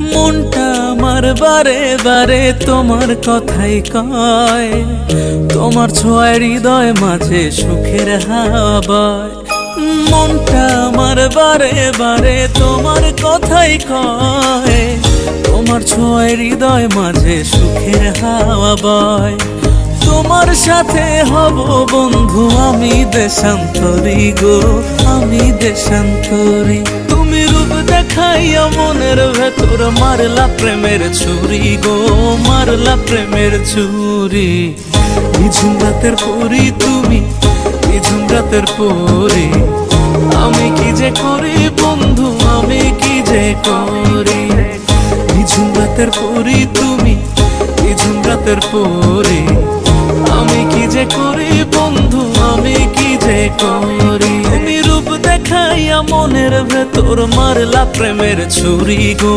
মনটা আমার বারে বারে তোমার কথাই কয়, তোমার ছোঁয়ায় হৃদয় মাঝে সুখের হাওয়া বয়। মনটা আমার বারে বারে তোমার কথাই কয়, তোমার ছোঁয়ায় হৃদয় মাঝে সুখের হাওয়া বয়। তোমার সাথে হব বন্ধু আমি দেশান্তরী গো, আমি দেশান্তরী। তুমি রূপ দেখাইয়া মনের ভেতর মারলা প্রেমের ছুরি গো, মারলা প্রেমের ছুরি। নিঝুম রাতের পরি তুমি, নিঝুম রাতের পরি। আমি কি যে করি বন্ধু, আমি কি যে করি। নিঝুম রাতের পরি তুমি, নিঝুম রাতের পরি। আমি কি যে করি বন্ধু, আমি কি যে করি। তুমি রূপ দেখাইয়া মনের ভেতর মারলা প্রেমের ছুরি গো।